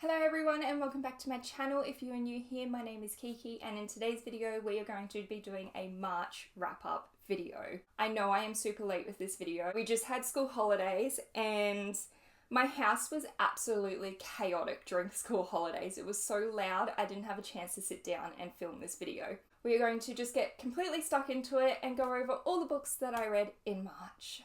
Hello everyone and welcome back to my channel. If you are new here, my name is Kiki and in today's video we are going to be doing a March wrap-up video. I know I am super late with this video. We just had school holidays and my house was absolutely chaotic during school holidays. It was so loud I didn't have a chance to sit down and film this video. We are going to just get completely stuck into it and go over all the books that I read in March.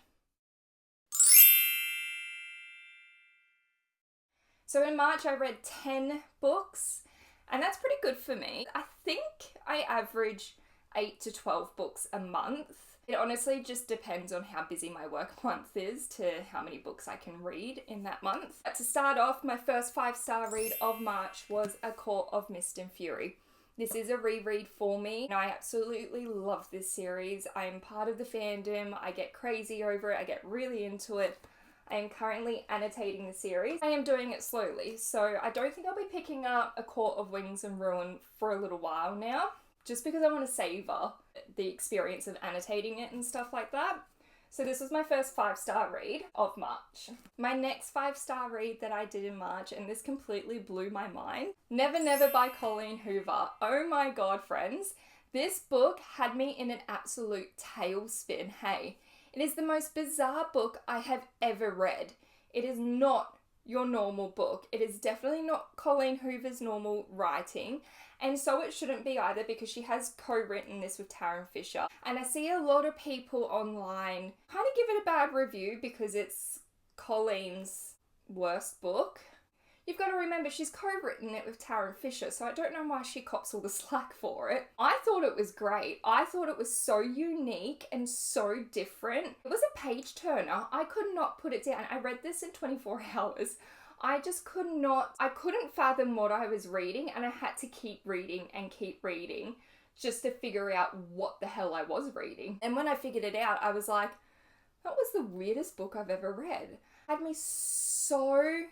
So in March I read 10 books and that's pretty good for me. I think I average 8 to 12 books a month. It honestly just depends on how busy my work month is to how many books I can read in that month. But to start off, my first 5-star read of March was A Court of Mist and Fury. This is a reread for me. I absolutely love this series. I am part of the fandom. I get crazy over it. I get really into it. I am currently annotating the series. I am doing it slowly, so I don't think I'll be picking up A Court of Wings and Ruin for a little while now, just because I want to savor the experience of annotating it and stuff like that. So this was my first 5-star read of March. My next 5-star read that I did in March, and this completely blew my mind, Never Never by Colleen Hoover. Oh my god, friends. This book had me in an absolute tailspin, hey. It is the most bizarre book I have ever read. It is not your normal book. It is definitely not Colleen Hoover's normal writing, and so it shouldn't be either because she has co-written this with Tarryn Fisher. And I see a lot of people online kind of give it a bad review because it's Colleen's worst book. You've got to remember she's co-written it with Tarryn Fisher, so I don't know why she cops all the slack for it. I thought it was great. I thought it was so unique and so different. It was a page turner. I could not put it down. I read this in 24 hours. I just I couldn't fathom what I was reading, and I had to keep reading and keep reading just to figure out what the hell I was reading. And when I figured it out, I was like, that was the weirdest book I've ever read. It had me so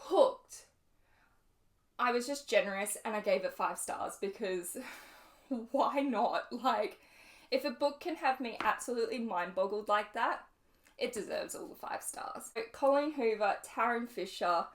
hooked. I was just generous and I gave it 5 stars because why not? Like, if a book can have me absolutely mind boggled like that, it deserves all the 5 stars. Colleen Hoover, Tarryn Fisher,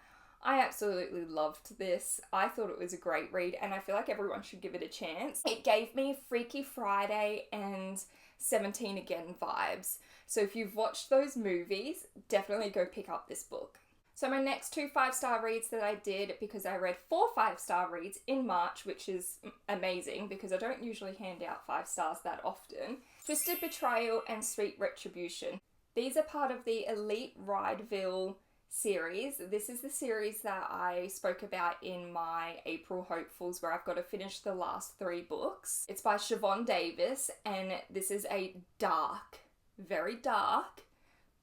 I absolutely loved this. I thought it was a great read and I feel like everyone should give it a chance. It gave me Freaky Friday and 17 Again vibes. So if you've watched those movies, definitely go pick up this book. So my next 2 5-star reads that I did, because I read 4 5-star reads in March, which is amazing because I don't usually hand out 5 stars that often. Twisted Betrayal and Sweet Retribution. These are part of the Elite Rideville series. This is the series that I spoke about in my April Hopefuls, where I've got to finish the last 3 books. It's by Siobhan Davis and this is a dark, very dark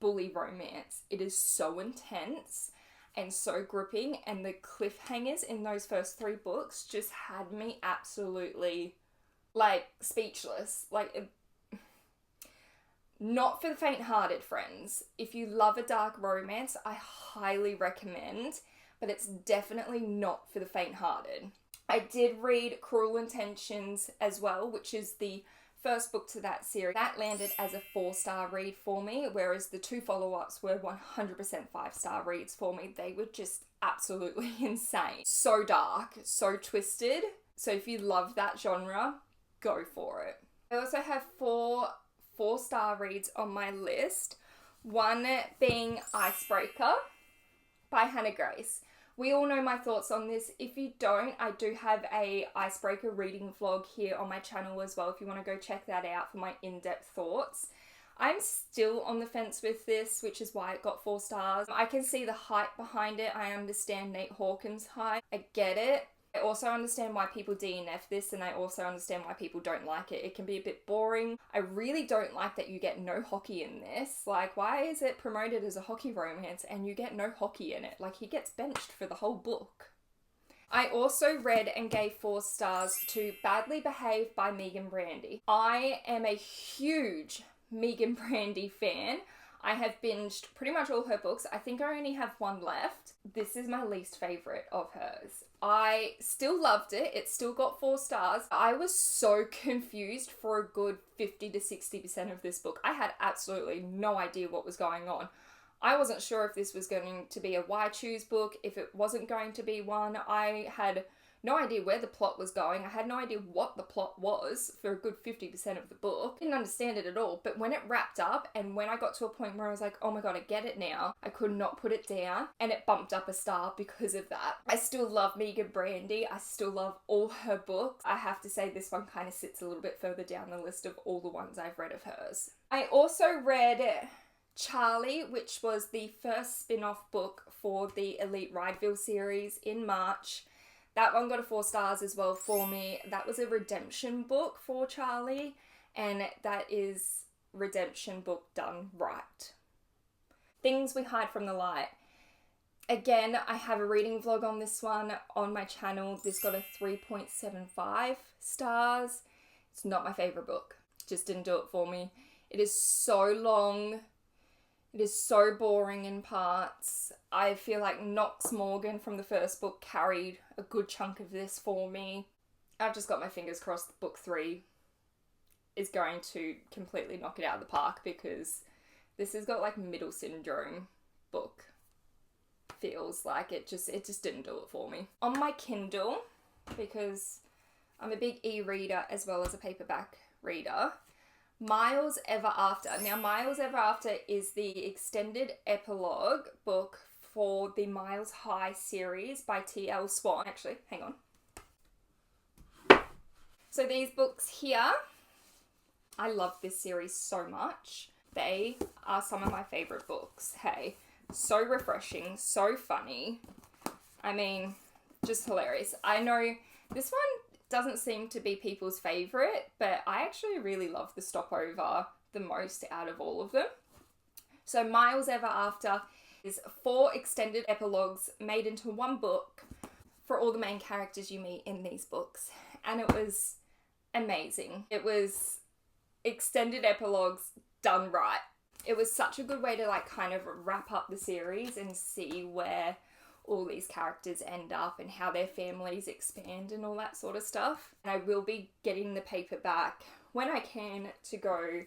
bully romance. It is so intense and so gripping, and the cliffhangers in those first 3 books just had me absolutely like speechless. Like, not for the faint-hearted, friends. If you love a dark romance, I highly recommend, but it's definitely not for the faint-hearted. I did read Cruel Intentions as well, which is the first book to that series. That landed as a 4-star read for me, whereas the 2 follow-ups were 100% 5-star reads for me. They were just absolutely insane. So dark, so twisted. So if you love that genre, go for it. I also have 4 4-star reads on my list. One being Icebreaker by Hannah Grace. We all know my thoughts on this. If you don't, I do have a Icebreaker reading vlog here on my channel as well if you want to go check that out for my in-depth thoughts. I'm still on the fence with this, which is why it got 4 stars. I can see the hype behind it. I understand Nate Hawkins' hype. I get it. I also understand why people DNF this, and I also understand why people don't like it. It can be a bit boring. I really don't like that you get no hockey in this. Like, why is it promoted as a hockey romance and you get no hockey in it? Like, he gets benched for the whole book. I also read and gave 4 stars to Badly Behaved by Meagan Brandy. I am a huge Meagan Brandy fan. I have binged pretty much all her books. I think I only have 1 left. This is my least favourite of hers. I still loved it. It still got 4 stars. I was so confused for a good 50 to 60% of this book. I had absolutely no idea what was going on. I wasn't sure if this was going to be a Why Choose book, if it wasn't going to be one. I had no idea where the plot was going. I had no idea what the plot was for a good 50% of the book. Didn't understand it at all. But when it wrapped up and when I got to a point where I was like, oh my god, I get it now, I could not put it down, and it bumped up a star because of that. I still love Meagan Brandy. I still love all her books. I have to say this one kind of sits a little bit further down the list of all the ones I've read of hers. I also read Charlie, which was the first spin-off book for the Elite Rideville series in March. That one got a 4 stars as well for me. That was a redemption book for Charlie, and that is redemption book done right. Things We Hide from the Light. Again, I have a reading vlog on this one on my channel. This got a 3.75 stars. It's not my favourite book. Just didn't do it for me. It is so long. It is so boring in parts. I feel like Knox Morgan from the first book carried a good chunk of this for me. I've just got my fingers crossed that book 3 is going to completely knock it out of the park, because this has got like middle syndrome book feels. Like it just didn't do it for me. On my Kindle, because I'm a big e-reader as well as a paperback reader, Miles Ever After. Now, Miles Ever After is the extended epilogue book for the Miles High series by T.L. Swan. Actually, hang on. So these books here, I love this series so much. They are some of my favourite books. Hey, so refreshing, so funny. I mean, just hilarious. I know this one doesn't seem to be people's favourite, but I actually really love the Stopover the most out of all of them. So Miles Ever After is 4 extended epilogues made into one book for all the main characters you meet in these books. And it was amazing. It was extended epilogues done right. It was such a good way to like kind of wrap up the series and see where all these characters end up and how their families expand and all that sort of stuff. And I will be getting the paperback when I can to go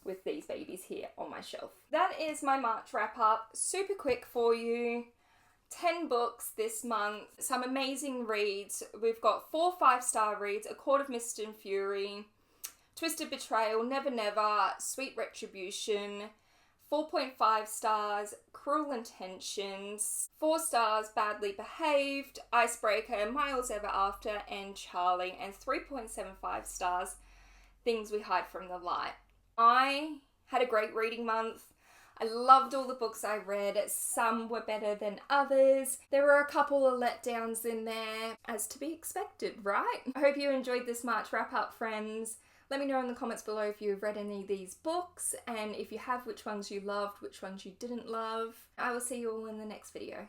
with these babies here on my shelf. That is my March wrap up. Super quick for you. 10 books this month. Some amazing reads. We've got 4 5-star reads. A Court of Mist and Fury, Twisted Betrayal, Never Never, Sweet Retribution, 4.5 stars, Cruel Intentions, 4 stars, Badly Behaved, Icebreaker, Miles Ever After, and Charlie, and 3.75 stars, Things We Hide from the Light. I had a great reading month. I loved all the books I read. Some were better than others. There were a couple of letdowns in there, as to be expected, right? I hope you enjoyed this March wrap up, friends. Let me know in the comments below if you've read any of these books, and if you have, which ones you loved, which ones you didn't love. I will see you all in the next video.